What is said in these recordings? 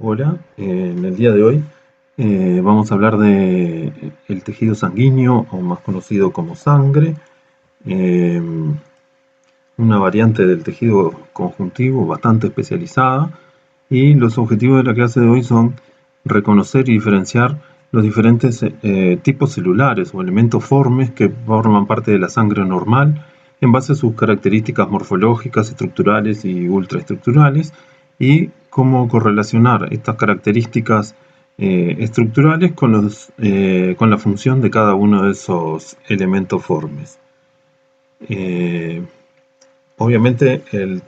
Hola, en el día de hoy vamos a hablar de el tejido sanguíneo, o más conocido como sangre, eh, una variante del tejido conjuntivo bastante especializada, y los objetivos de la clase de hoy son reconocer y diferenciar los diferentes tipos celulares o elementos formes que forman parte de la sangre normal en base a sus características morfológicas, estructurales y ultraestructurales, y cómo correlacionar estas características estructurales con la función de cada uno de esos elementos formes. Eh, Obviamente el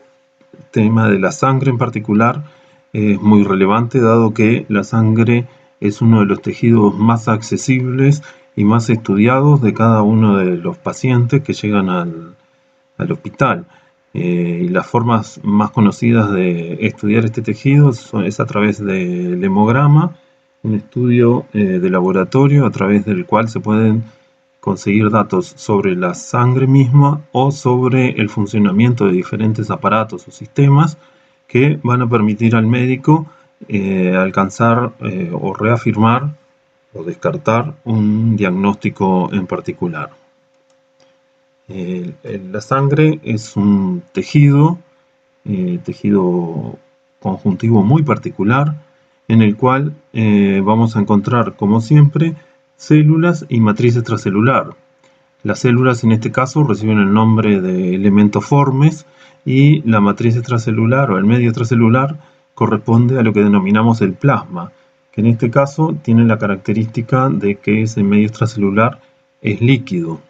tema de la sangre en particular es muy relevante, dado que la sangre es uno de los tejidos más accesibles y más estudiados de cada uno de los pacientes que llegan al hospital. Y las formas más conocidas de estudiar este tejido es a través del hemograma, un estudio de laboratorio a través del cual se pueden conseguir datos sobre la sangre misma o sobre el funcionamiento de diferentes aparatos o sistemas que van a permitir al médico alcanzar o reafirmar o descartar un diagnóstico en particular. La sangre es un tejido conjuntivo muy particular, en el cual vamos a encontrar, como siempre, células y matriz extracelular. Las células en este caso reciben el nombre de elementos formes, y la matriz extracelular o el medio extracelular corresponde a lo que denominamos el plasma, que en este caso tiene la característica de que ese medio extracelular es líquido.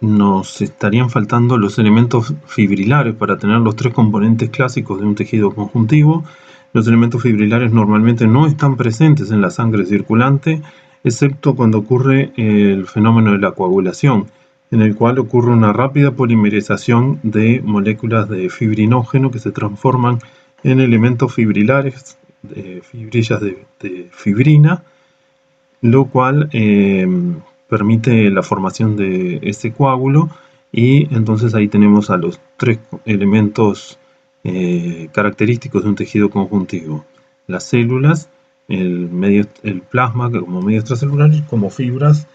Nos estarían faltando los elementos fibrilares para tener los tres componentes clásicos de un tejido conjuntivo. Los elementos fibrilares normalmente no están presentes en la sangre circulante, excepto cuando ocurre el fenómeno de la coagulación, en el cual ocurre una rápida polimerización de moléculas de fibrinógeno que se transforman en elementos fibrilares, fibrillas de fibrina, lo cual permite la formación de este coágulo, y entonces ahí tenemos a los tres elementos característicos de un tejido conjuntivo: las células, el plasma como medio extracelular, y como fibras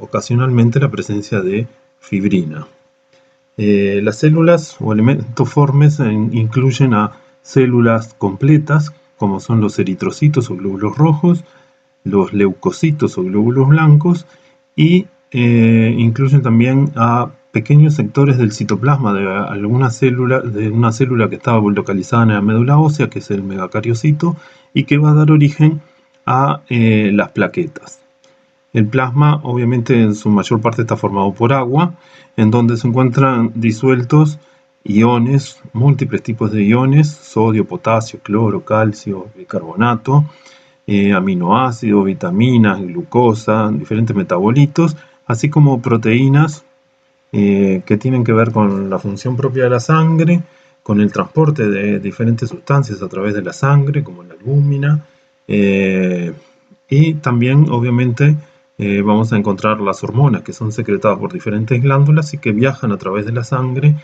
ocasionalmente la presencia de fibrina. Las células o elementos formes incluyen a células completas, como son los eritrocitos o glóbulos rojos, los leucocitos o glóbulos blancos, y incluyen también a pequeños sectores del citoplasma de una célula que estaba localizada en la médula ósea, que es el megacariocito, y que va a dar origen a las plaquetas. El plasma, obviamente, en su mayor parte está formado por agua, en donde se encuentran disueltos iones, múltiples tipos de iones: sodio, potasio, cloro, calcio, bicarbonato, aminoácidos, vitaminas, glucosa, diferentes metabolitos, así como proteínas que tienen que ver con la función propia de la sangre, con el transporte de diferentes sustancias a través de la sangre, como la albúmina, y también, obviamente, vamos a encontrar las hormonas, que son secretadas por diferentes glándulas y que viajan a través de la sangre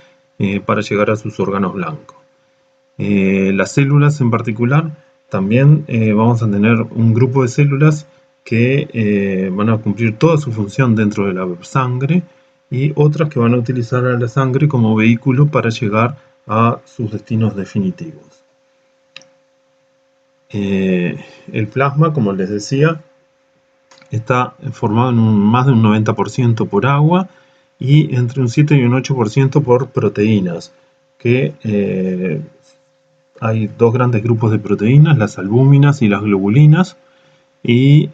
para llegar a sus órganos blancos. Las células en particular, también vamos a tener un grupo de células que van a cumplir toda su función dentro de la sangre, y otras que van a utilizar a la sangre como vehículo para llegar a sus destinos definitivos. El plasma, como les decía, está formado en más de un 90% por agua y entre un 7 y un 8% por proteínas, que hay dos grandes grupos de proteínas: las albúminas y las globulinas, y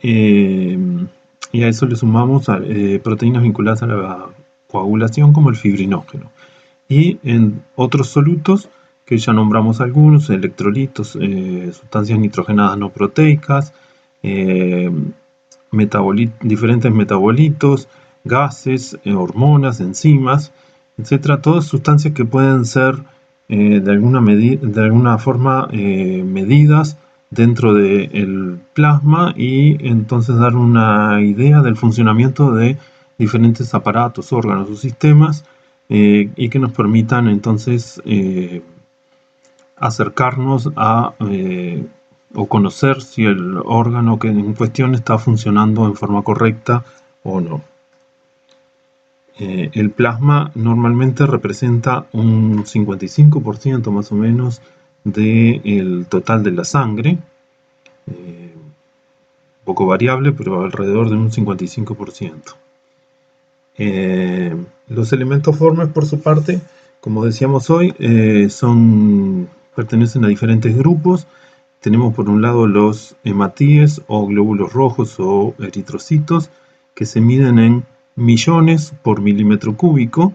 a eso le sumamos proteínas vinculadas a la coagulación, como el fibrinógeno. Y en otros solutos, que ya nombramos algunos: electrolitos, sustancias nitrogenadas no proteicas, diferentes metabolitos, gases, hormonas, enzimas, etc. Todas sustancias que pueden ser de alguna forma medidas dentro del plasma, y entonces dar una idea del funcionamiento de diferentes aparatos, órganos o sistemas, y que nos permitan entonces acercarnos a o conocer si el órgano que en cuestión está funcionando en forma correcta o no. El plasma normalmente representa un 55% más o menos del total de la sangre, poco variable, pero alrededor de un 55%. Los elementos formes, por su parte, como decíamos hoy, pertenecen a diferentes grupos. Tenemos por un lado los hematíes o glóbulos rojos o eritrocitos, que se miden en millones por milímetro cúbico.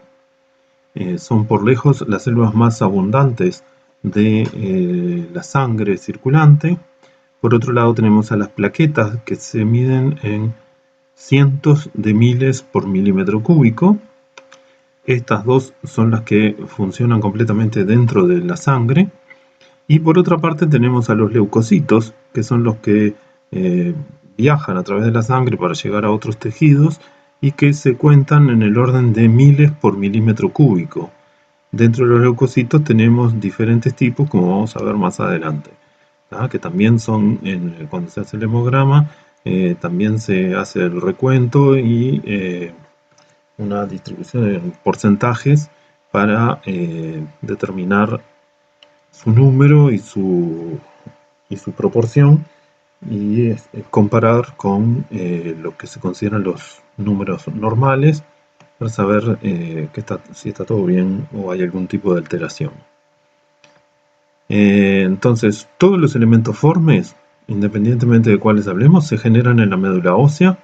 Son por lejos las células más abundantes de la sangre circulante. Por otro lado tenemos a las plaquetas, que se miden en cientos de miles por milímetro cúbico. Estas dos son las que funcionan completamente dentro de la sangre. Y por otra parte tenemos a los leucocitos, que son los que viajan a través de la sangre para llegar a otros tejidos y que se cuentan en el orden de miles por milímetro cúbico. Dentro de los leucocitos tenemos diferentes tipos, como vamos a ver más adelante, que también son, cuando se hace el hemograma, también se hace el recuento y una distribución en porcentajes para determinar su número y su proporción y comparar con lo que se consideran los números normales para saber si está todo bien o hay algún tipo de alteración. Entonces, todos los elementos formes, independientemente de cuáles hablemos, se generan en la médula ósea.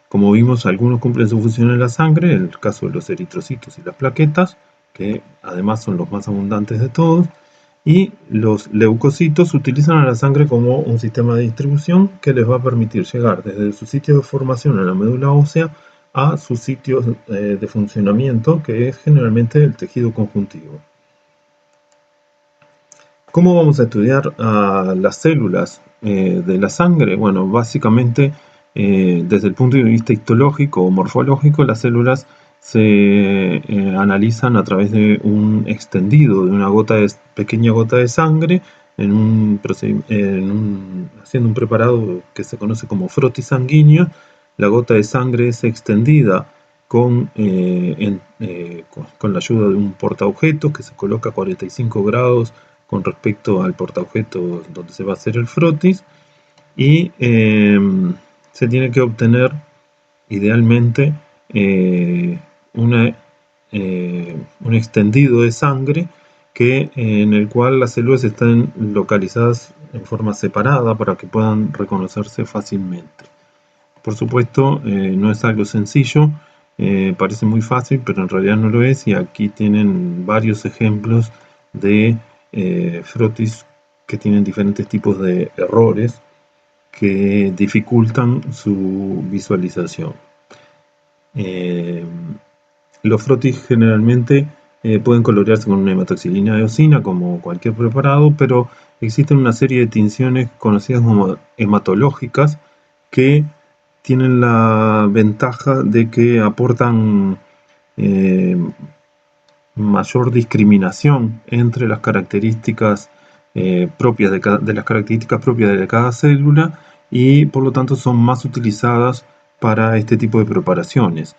Como vimos, algunos cumplen su función en la sangre, en el caso de los eritrocitos y las plaquetas, que además son los más abundantes de todos. Y los leucocitos utilizan a la sangre como un sistema de distribución que les va a permitir llegar desde su sitio de formación en la médula ósea a sus sitios de funcionamiento, que es generalmente el tejido conjuntivo. ¿Cómo vamos a estudiar a las células de la sangre? Bueno, básicamente desde el punto de vista histológico o morfológico, las células se analizan a través de un extendido, de una pequeña gota de sangre, haciendo un preparado que se conoce como frotis sanguíneo. La gota de sangre es extendida con la ayuda de un portaobjetos que se coloca a 45 grados con respecto al portaobjetos donde se va a hacer el frotis, y se tiene que obtener idealmente un extendido de sangre en el cual las células están localizadas en forma separada para que puedan reconocerse fácilmente. Por supuesto, no es algo sencillo, parece muy fácil, pero en realidad no lo es, y aquí tienen varios ejemplos de frotis que tienen diferentes tipos de errores que dificultan su visualización. Los frotis generalmente pueden colorearse con una hematoxilina de eosina como cualquier preparado, pero existen una serie de tinciones conocidas como hematológicas que tienen la ventaja de que aportan mayor discriminación entre las características propias de las características propias de cada célula, y por lo tanto son más utilizadas para este tipo de preparaciones.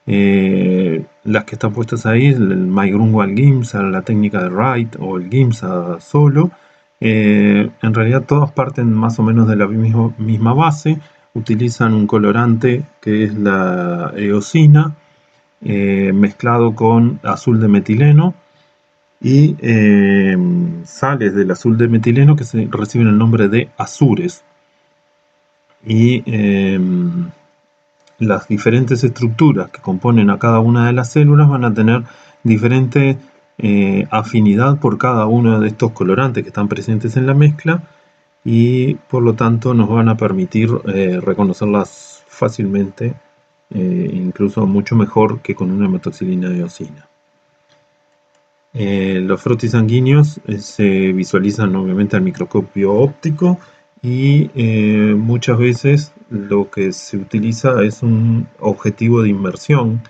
Las que están puestas ahí, el MyGrunwald Giemsa, la técnica de Wright o el Giemsa solo, en realidad todas parten más o menos de la misma base. Utilizan un colorante que es la eosina, mezclado con azul de metileno, y sales del azul de metileno que reciben el nombre de azures. Y las diferentes estructuras que componen a cada una de las células van a tener diferente afinidad por cada uno de estos colorantes que están presentes en la mezcla, y por lo tanto nos van a permitir reconocerlas fácilmente, incluso mucho mejor que con una hematoxilina de eosina. Los frotis sanguíneos se visualizan obviamente al microscopio óptico, y muchas veces lo que se utiliza es un objetivo de inmersión,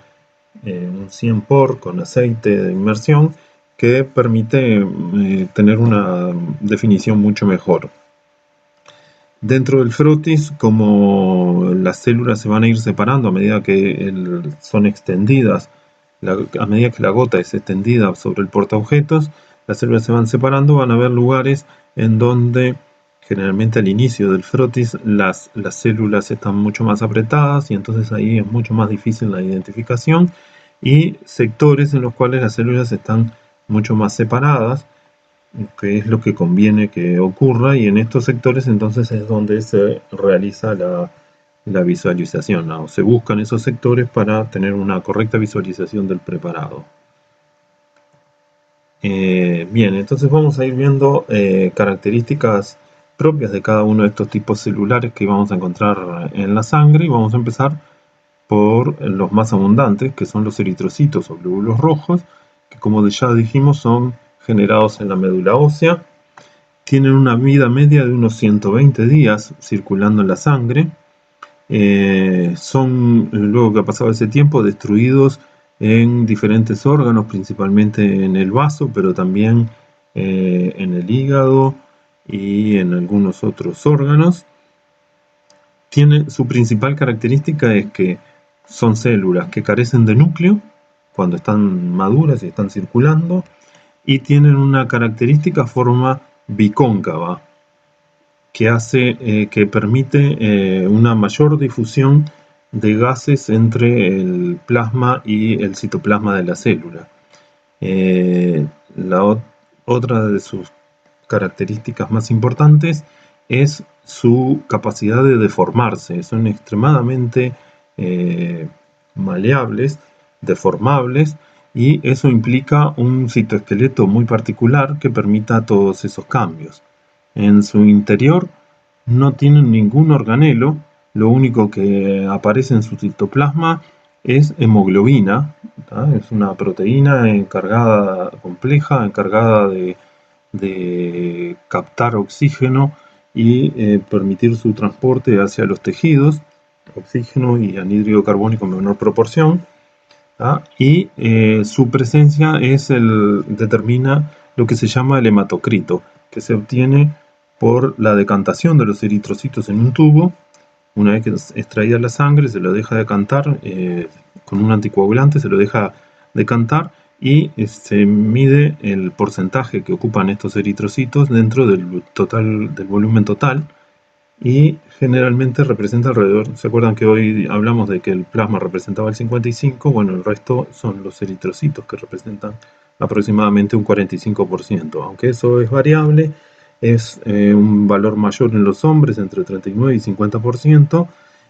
un 100 por con aceite de inmersión, que permite tener una definición mucho mejor. Dentro del frotis, como las células se van a ir separando a medida que son extendidas, a medida que la gota es extendida sobre el portaobjetos, las células se van separando, van a haber lugares en donde generalmente al inicio del frotis las células están mucho más apretadas y entonces ahí es mucho más difícil la identificación, y sectores en los cuales las células están mucho más separadas, que es lo que conviene que ocurra, y en estos sectores entonces es donde se realiza la visualización, ¿no? Se buscan esos sectores para tener una correcta visualización del preparado. Bien, entonces vamos a ir viendo características propias de cada uno de estos tipos celulares que vamos a encontrar en la sangre, y vamos a empezar por los más abundantes, que son los eritrocitos o glóbulos rojos, que como ya dijimos son generados en la médula ósea. Tienen una vida media de unos 120 días circulando en la sangre. Son, luego que ha pasado ese tiempo, destruidos en diferentes órganos, principalmente en el vaso, pero también en el hígado y en algunos otros órganos. Su principal característica es que son células que carecen de núcleo cuando están maduras y están circulando, y tienen una característica forma bicóncava que permite una mayor difusión de gases entre el plasma y el citoplasma de la célula. Otra de sus características más importantes es su capacidad de deformarse. Son extremadamente maleables, deformables, y eso implica un citoesqueleto muy particular que permita todos esos cambios. En su interior no tienen ningún organelo, lo único que aparece en su citoplasma es hemoglobina, ¿tá? Es una proteína compleja, encargada de captar oxígeno y permitir su transporte hacia los tejidos, oxígeno y anhídrido carbónico en menor proporción, ¿tá? Y su presencia determina lo que se llama el hematocrito, que se obtiene por la decantación de los eritrocitos en un tubo. Una vez que es extraída la sangre, se lo deja decantar con un anticoagulante, se lo deja decantar, y se mide el porcentaje que ocupan estos eritrocitos dentro del volumen total, y generalmente representa alrededor, ¿se acuerdan que hoy hablamos de que el plasma representaba el 55%? Bueno, el resto son los eritrocitos, que representan aproximadamente un 45%, aunque eso es variable. Es un valor mayor en los hombres, entre 39 y 50%,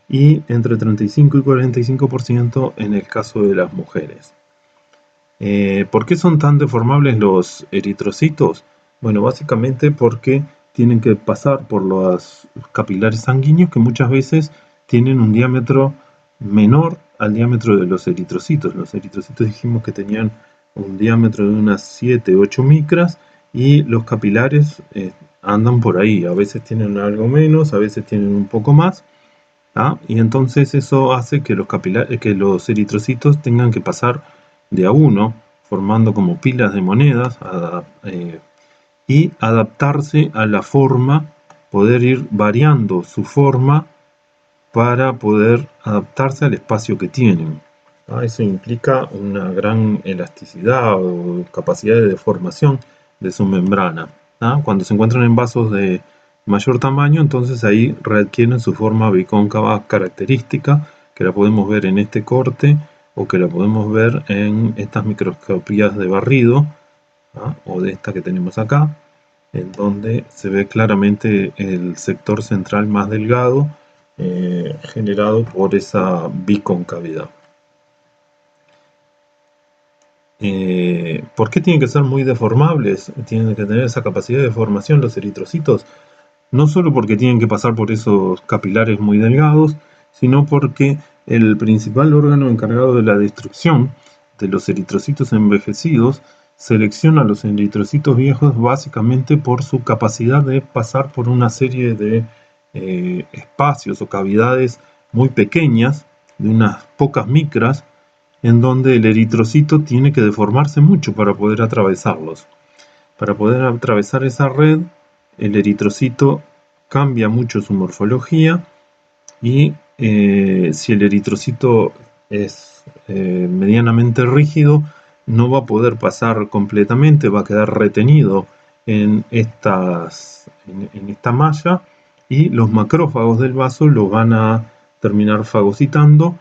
y entre 35 y 45% en el caso de las mujeres. ¿Por qué son tan deformables los eritrocitos? Bueno, básicamente porque tienen que pasar por los capilares sanguíneos, que muchas veces tienen un diámetro menor al diámetro de los eritrocitos. Los eritrocitos dijimos que tenían un diámetro de unas 7-8 micras, y los capilares andan por ahí, a veces tienen algo menos, a veces tienen un poco más, ¿tá? Y entonces eso hace que los eritrocitos tengan que pasar de a uno, formando como pilas de monedas, y adaptarse a la forma, poder ir variando su forma para poder adaptarse al espacio que tienen. Eso implica una gran elasticidad o capacidad de deformación de su membrana. Cuando se encuentran en vasos de mayor tamaño, entonces ahí readquieren su forma bicóncava característica, que la podemos ver en este corte, o que la podemos ver en estas microscopías de barrido, o de esta que tenemos acá, en donde se ve claramente el sector central más delgado, generado por esa biconcavidad. ¿Por qué tienen que ser muy deformables? Tienen que tener esa capacidad de formación los eritrocitos, no solo porque tienen que pasar por esos capilares muy delgados, sino porque el principal órgano encargado de la destrucción de los eritrocitos envejecidos selecciona a los eritrocitos viejos básicamente por su capacidad de pasar por una serie de espacios o cavidades muy pequeñas, de unas pocas micras, en donde el eritrocito tiene que deformarse mucho para poder atravesarlos. Para poder atravesar esa red, el eritrocito cambia mucho su morfología y si el eritrocito es medianamente rígido, no va a poder pasar completamente, va a quedar retenido en esta malla y los macrófagos del vaso lo van a terminar fagocitando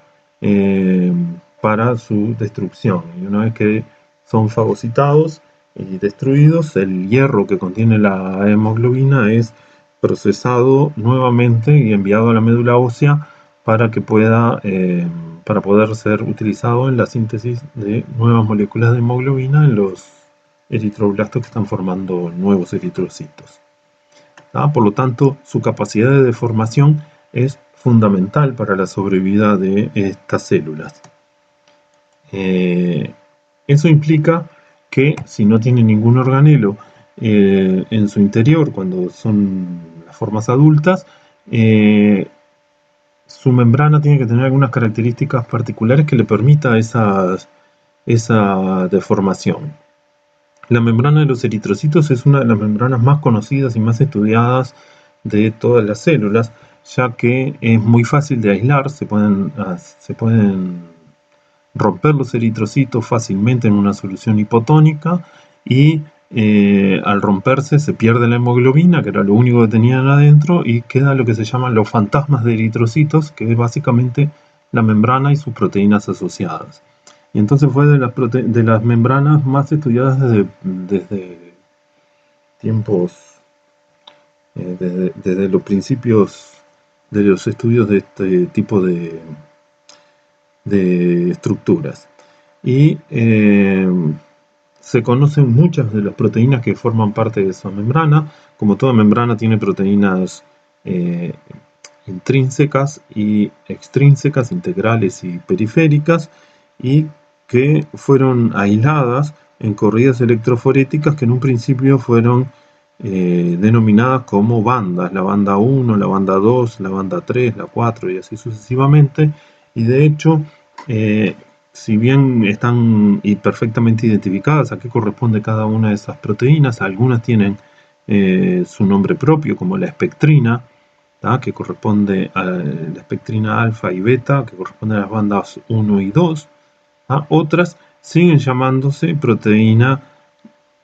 para su destrucción. Y una vez que son fagocitados y destruidos, el hierro que contiene la hemoglobina es procesado nuevamente y enviado a la médula ósea para que para poder ser utilizado en la síntesis de nuevas moléculas de hemoglobina en los eritroblastos que están formando nuevos eritrocitos. Por lo tanto, su capacidad de deformación es fundamental para la sobrevida de estas células. Eso implica que si no tiene ningún organelo en su interior cuando son las formas adultas, su membrana tiene que tener algunas características particulares que le permita esa deformación. La membrana de los eritrocitos es una de las membranas más conocidas y más estudiadas de todas las células, ya que es muy fácil de aislar, se pueden romper los eritrocitos fácilmente en una solución hipotónica y al romperse se pierde la hemoglobina, que era lo único que tenían adentro, y queda lo que se llaman los fantasmas de eritrocitos, que es básicamente la membrana y sus proteínas asociadas. Y entonces fue de las membranas más estudiadas desde tiempos, desde los principios de los estudios de este tipo de estructuras. Y se conocen muchas de las proteínas que forman parte de esa membrana. Como toda membrana tiene proteínas intrínsecas y extrínsecas, integrales y periféricas, y que fueron aisladas en corridas electroforéticas que en un principio fueron denominadas como bandas, la banda 1, la banda 2, la banda 3, la 4 y así sucesivamente, y de hecho si bien están perfectamente identificadas a qué corresponde cada una de esas proteínas, algunas tienen su nombre propio, como la espectrina, que corresponde a la espectrina alfa y beta, que corresponde a las bandas 1 y 2. Otras siguen llamándose proteína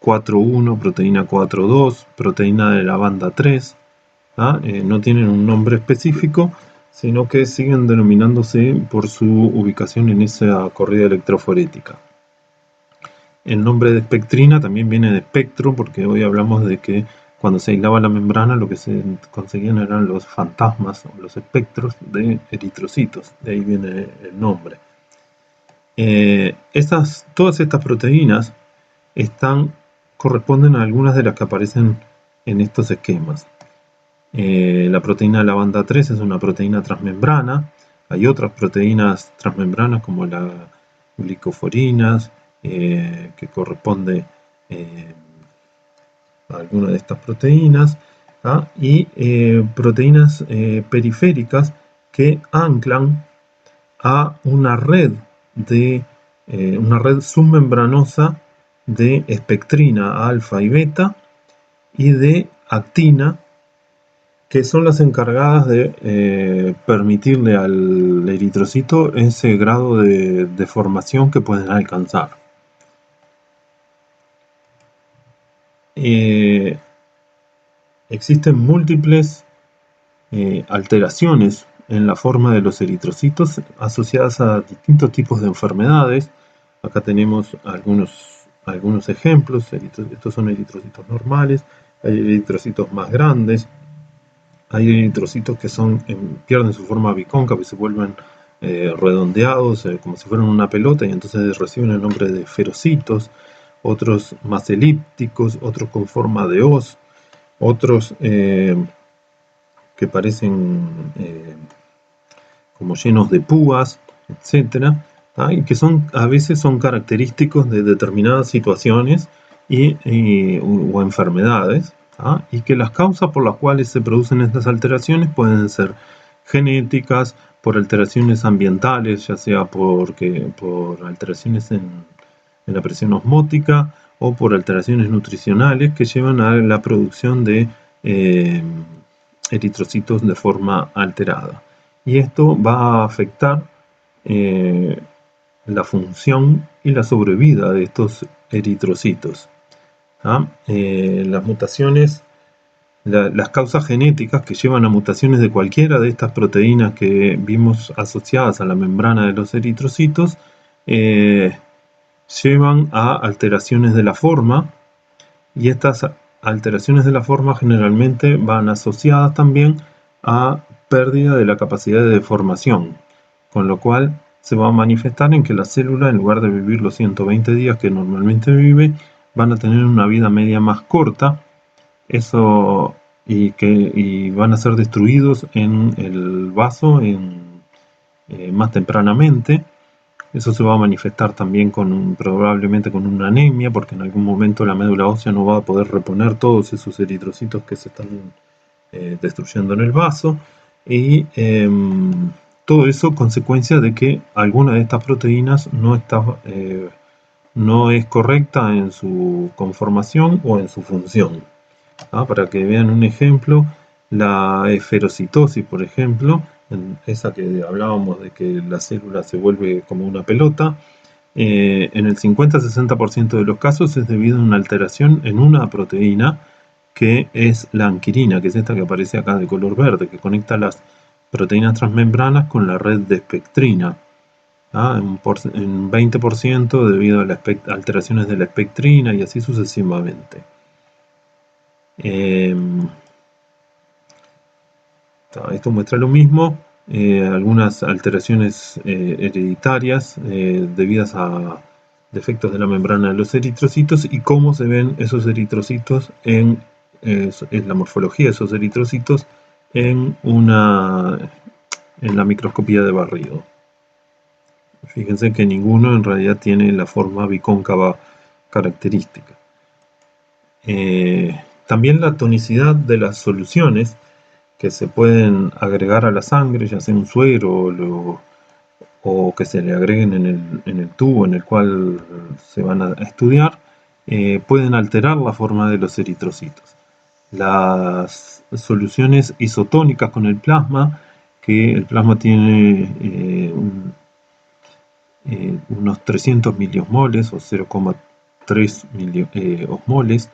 4.1, proteína 4.2, proteína de la banda 3. No tienen un nombre específico, sino que siguen denominándose por su ubicación en esa corrida electroforética. El nombre de espectrina también viene de espectro, porque hoy hablamos de que cuando se aislaba la membrana lo que se conseguían eran los fantasmas o los espectros de eritrocitos, de ahí viene el nombre. Todas estas proteínas corresponden a algunas de las que aparecen en estos esquemas. La proteína de la banda 3 es una proteína transmembrana. Hay otras proteínas transmembranas como las glicoforinas, que corresponde a alguna de estas proteínas, y proteínas periféricas que anclan a una red submembranosa de espectrina alfa y beta y de actina, que son las encargadas de permitirle al eritrocito ese grado de deformación que pueden alcanzar. Existen múltiples alteraciones en la forma de los eritrocitos asociadas a distintos tipos de enfermedades. Acá tenemos algunos ejemplos. Estos son eritrocitos normales, hay eritrocitos más grandes, hay eritrocitos que pierden su forma bicóncava y se vuelven redondeados como si fueran una pelota, y entonces reciben el nombre de ferocitos. Otros más elípticos, otros con forma de hoz, otros que parecen como llenos de púas, etc. Y que a veces son característicos de determinadas situaciones o enfermedades, y que las causas por las cuales se producen estas alteraciones pueden ser genéticas, por alteraciones ambientales, ya sea por alteraciones en la presión osmótica o por alteraciones nutricionales que llevan a la producción de eritrocitos de forma alterada. Y esto va a afectar la función y la sobrevida de estos eritrocitos. Las mutaciones, las causas genéticas que llevan a mutaciones de cualquiera de estas proteínas que vimos asociadas a la membrana de los eritrocitos llevan a alteraciones de la forma, y estas alteraciones de la forma generalmente van asociadas también a pérdida de la capacidad de deformación, con lo cual se va a manifestar en que la célula, en lugar de vivir los 120 días que normalmente vive, van a tener una vida media más corta, y van a ser destruidos en el vaso más tempranamente. Eso se va a manifestar también probablemente con una anemia, porque en algún momento la médula ósea no va a poder reponer todos esos eritrocitos que se están destruyendo en el vaso, y todo eso consecuencia de que alguna de estas proteínas no es correcta en su conformación o en su función. Para que vean un ejemplo, la esferocitosis, por ejemplo, esa que hablábamos de que la célula se vuelve como una pelota, en el 50-60% de los casos es debido a una alteración en una proteína que es la anquirina, que es esta que aparece acá de color verde, que conecta las proteínas transmembranas con la red de espectrina. En 20% debido a las alteraciones de la espectrina, y así sucesivamente. Esto muestra lo mismo, algunas alteraciones hereditarias debidas a defectos de la membrana de los eritrocitos, y cómo se ven esos eritrocitos en la morfología de esos eritrocitos en la microscopía de barrido. Fíjense que ninguno en realidad tiene la forma bicóncava característica. También la tonicidad de las soluciones que se pueden agregar a la sangre, ya sea un suero o que se le agreguen en el tubo en el cual se van a estudiar, pueden alterar la forma de los eritrocitos. Las soluciones isotónicas con el plasma, que el plasma tiene unos 300 miliosmoles o 0,3 osmoles,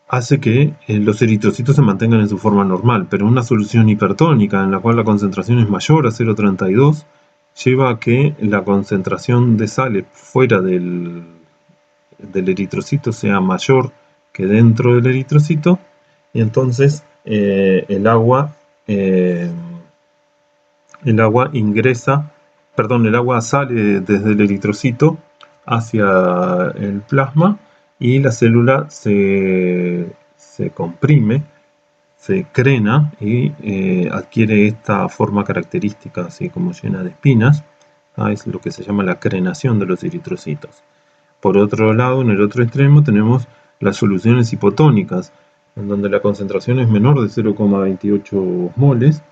hace que los eritrocitos se mantengan en su forma normal, pero una solución hipertónica en la cual la concentración es mayor a 0,32 lleva a que la concentración de sales fuera del eritrocito sea mayor que dentro del eritrocito, y entonces el agua sale desde el eritrocito hacia el plasma, y la célula se comprime, se crena y adquiere esta forma característica, así como llena de espinas. Es lo que se llama la crenación de los eritrocitos. Por otro lado, en el otro extremo tenemos las soluciones hipotónicas, en donde la concentración es menor de 0,28 moles,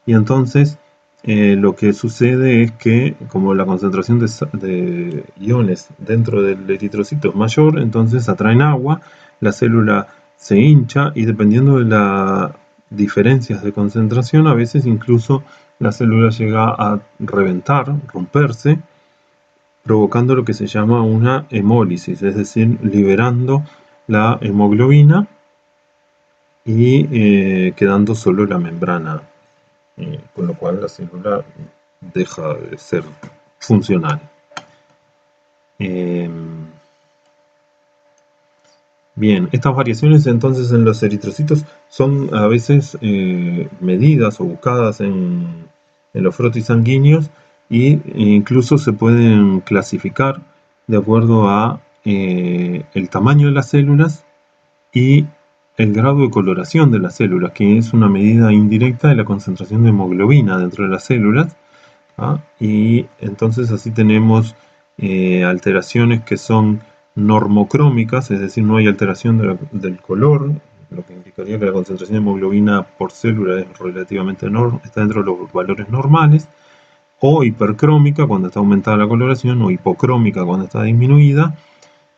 y entonces lo que sucede es que, como la concentración de iones dentro del eritrocito es mayor, entonces atraen agua, la célula se hincha, y dependiendo de las diferencias de concentración, a veces incluso la célula llega a reventar, romperse, provocando lo que se llama una hemólisis, es decir, liberando la hemoglobina y quedando solo la membrana, con lo cual la célula deja de ser funcional. Bien, estas variaciones entonces en los eritrocitos son a veces medidas o buscadas en los frotis sanguíneos, e incluso se pueden clasificar de acuerdo a el tamaño de las células y el grado de coloración de las células, que es una medida indirecta de la concentración de hemoglobina dentro de las células. Y entonces así tenemos alteraciones que son normocrómicas, es decir, no hay alteración del color lo que indicaría que la concentración de hemoglobina por célula es relativamente está dentro de los valores normales, o hipercrómica cuando está aumentada la coloración, o hipocrómica cuando está disminuida.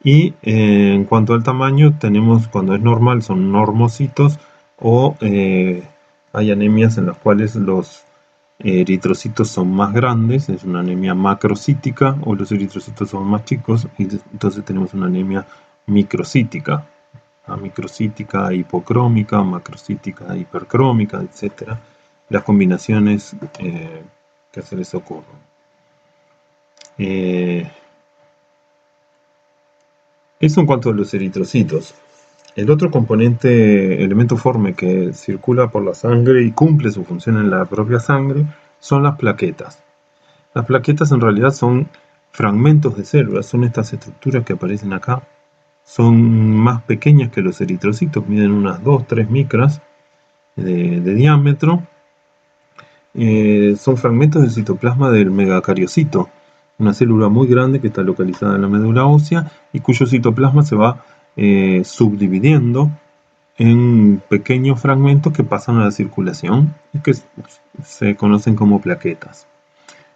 Y en cuanto al tamaño, tenemos cuando es normal son normocitos, o hay anemias en las cuales los eritrocitos son más grandes, es una anemia macrocítica, o los eritrocitos son más chicos, y entonces tenemos una anemia microcítica. Microcítica hipocrómica, macrocítica hipercrómica, etc. Las combinaciones que se les ocurren. Eso en cuanto a los eritrocitos. El otro componente, elemento forme que circula por la sangre y cumple su función en la propia sangre, son las plaquetas. Las plaquetas en realidad son fragmentos de células, son estas estructuras que aparecen acá. Son más pequeñas que los eritrocitos, miden unas 2-3 micras de diámetro. Son fragmentos del citoplasma del megacariocito, una célula muy grande que está localizada en la médula ósea y cuyo citoplasma se va subdividiendo en pequeños fragmentos que pasan a la circulación y que se conocen como plaquetas.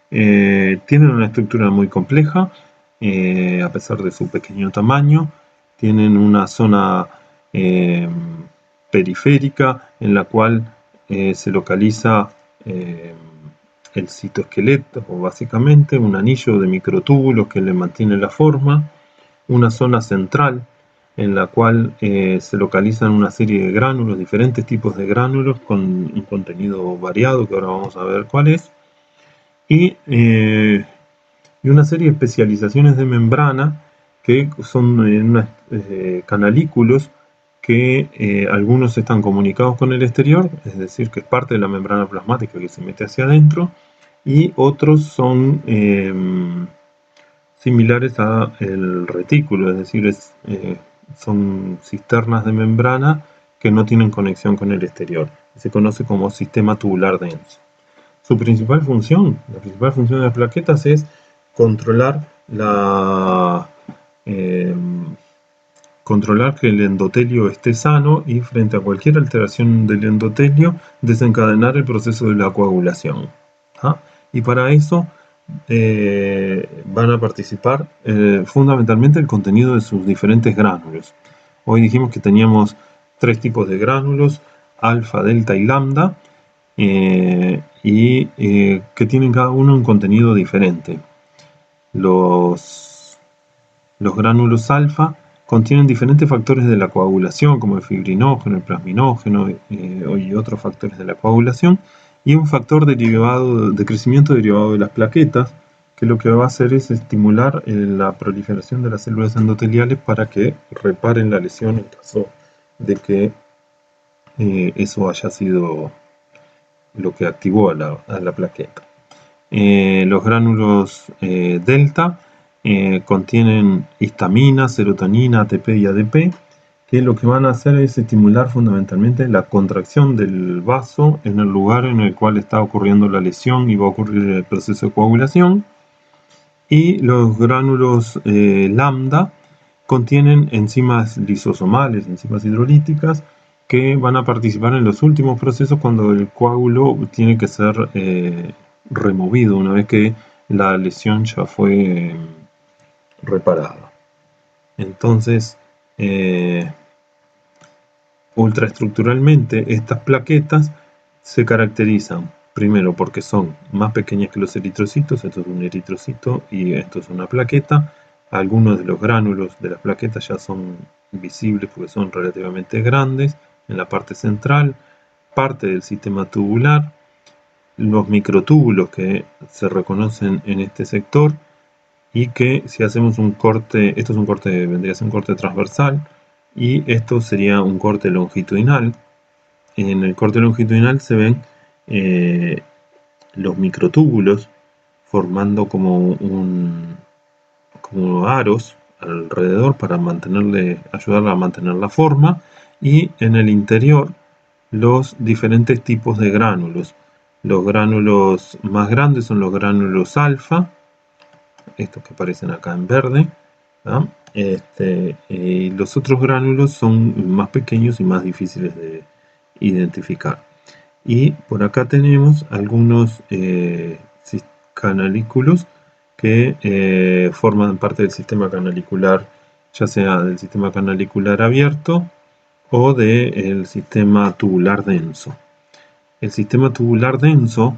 Tienen una estructura muy compleja, a pesar de su pequeño tamaño. Tienen una zona periférica en la cual se localiza el citoesqueleto, o básicamente un anillo de microtúbulos que le mantiene la forma, una zona central en la cual se localizan una serie de gránulos, diferentes tipos de gránulos con un contenido variado que ahora vamos a ver cuál es, y una serie de especializaciones de membrana que son canalículos que algunos están comunicados con el exterior, es decir, que es parte de la membrana plasmática que se mete hacia adentro, y otros son similares al retículo, es decir, son cisternas de membrana que no tienen conexión con el exterior. Se conoce como sistema tubular denso. Su principal función, la principal función de las plaquetas es controlar que el endotelio esté sano y frente a cualquier alteración del endotelio desencadenar el proceso de la coagulación. Y para eso van a participar fundamentalmente el contenido de sus diferentes gránulos. Hoy dijimos que teníamos 3 tipos de gránulos, alfa, delta y lambda, y que tienen cada uno un contenido diferente. Los gránulos alfa contienen diferentes factores de la coagulación, como el fibrinógeno, el plasminógeno y otros factores de la coagulación, y un factor de crecimiento derivado de las plaquetas, que lo que va a hacer es estimular la proliferación de las células endoteliales para que reparen la lesión en caso de que eso haya sido lo que activó a la plaqueta. Los gránulos delta contienen histamina, serotonina, ATP y ADP, que lo que van a hacer es estimular fundamentalmente la contracción del vaso en el lugar en el cual está ocurriendo la lesión y va a ocurrir el proceso de coagulación. Y los gránulos lambda contienen enzimas lisosomales, enzimas hidrolíticas, que van a participar en los últimos procesos cuando el coágulo tiene que ser removido una vez que la lesión ya fue reparada. Entonces, ultraestructuralmente, estas plaquetas se caracterizan primero porque son más pequeñas que los eritrocitos. Esto es un eritrocito y esto es una plaqueta. Algunos de los gránulos de las plaquetas ya son visibles porque son relativamente grandes en la parte central, parte del sistema tubular, los microtúbulos que se reconocen en este sector, y que si hacemos un corte, esto es un corte, vendría a ser un corte transversal, y esto sería un corte longitudinal. En el corte longitudinal se ven los microtúbulos formando como aros alrededor para ayudarle a mantener la forma, y en el interior los diferentes tipos de gránulos. Los gránulos más grandes son los gránulos alfa, estos que aparecen acá en verde, Los otros gránulos son más pequeños y más difíciles de identificar. Y por acá tenemos algunos canalículos que forman parte del sistema canalicular, ya sea del sistema canalicular abierto o del sistema tubular denso. El sistema tubular denso,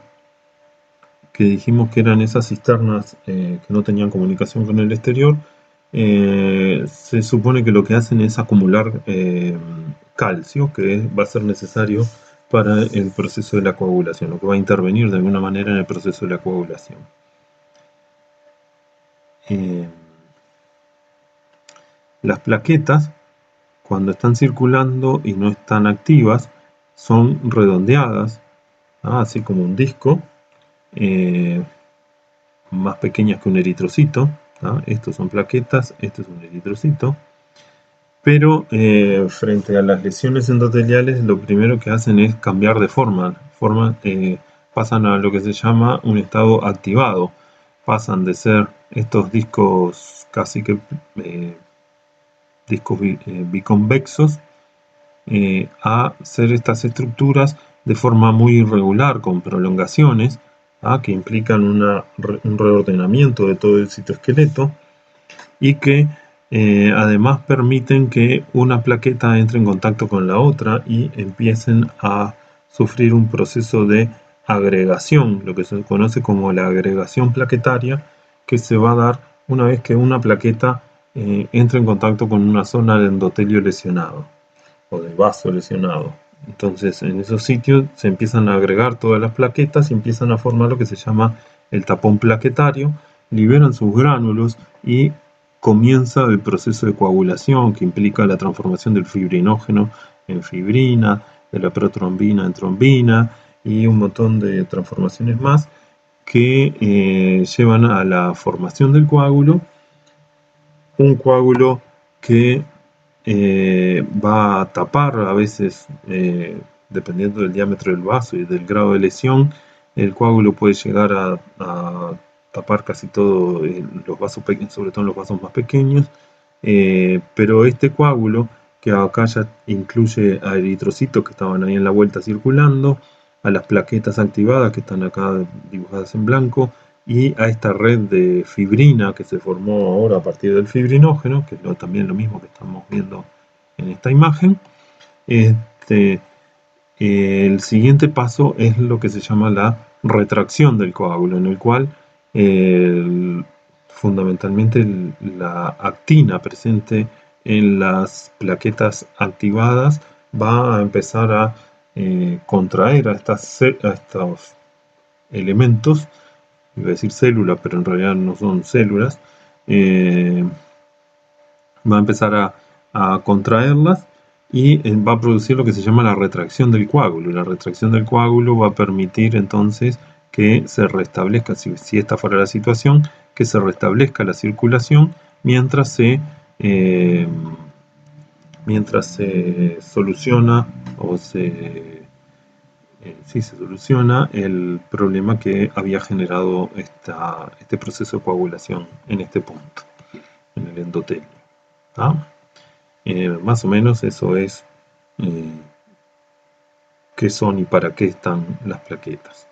que dijimos que eran esas cisternas que no tenían comunicación con el exterior, se supone que lo que hacen es acumular calcio, que va a ser necesario para el proceso de la coagulación, lo que va a intervenir de alguna manera en el proceso de la coagulación. Las plaquetas, cuando están circulando y no están activas, son redondeadas, así como un disco, más pequeñas que un eritrocito. Estos son plaquetas, este es un eritrocito. Pero frente a las lesiones endoteliales, lo primero que hacen es cambiar de forma. Pasan a lo que se llama un estado activado. Pasan de ser estos discos casi que discos biconvexos a ser estas estructuras de forma muy irregular, con prolongaciones, que implican un reordenamiento de todo el citoesqueleto y que además permiten que una plaqueta entre en contacto con la otra y empiecen a sufrir un proceso de agregación, lo que se conoce como la agregación plaquetaria, que se va a dar una vez que una plaqueta entra en contacto con una zona de endotelio lesionado o de vaso lesionado. Entonces, en esos sitios se empiezan a agregar todas las plaquetas y empiezan a formar lo que se llama el tapón plaquetario, liberan sus gránulos y comienza el proceso de coagulación que implica la transformación del fibrinógeno en fibrina, de la protrombina en trombina y un montón de transformaciones más que llevan a la formación del coágulo, un coágulo que va a tapar a veces, dependiendo del diámetro del vaso y del grado de lesión, el coágulo puede llegar a tapar casi todos los vasos pequeños, sobre todo en los vasos más pequeños, pero este coágulo, que acá ya incluye a eritrocitos que estaban ahí en la vuelta circulando, a las plaquetas activadas que están acá dibujadas en blanco, y a esta red de fibrina que se formó ahora a partir del fibrinógeno, que es también lo mismo que estamos viendo en esta imagen. El siguiente paso es lo que se llama la retracción del coágulo, en el cual fundamentalmente la actina presente en las plaquetas activadas va a empezar a contraer a estos elementos, iba a decir células, pero en realidad no son células, va a empezar a contraerlas y va a producir lo que se llama la retracción del coágulo. La retracción del coágulo va a permitir entonces que se restablezca, si esta fuera la situación, que se restablezca la circulación mientras se soluciona o se soluciona el problema que había generado este proceso de coagulación en este punto, en el endotelio. Más o menos eso es qué son y para qué están las plaquetas.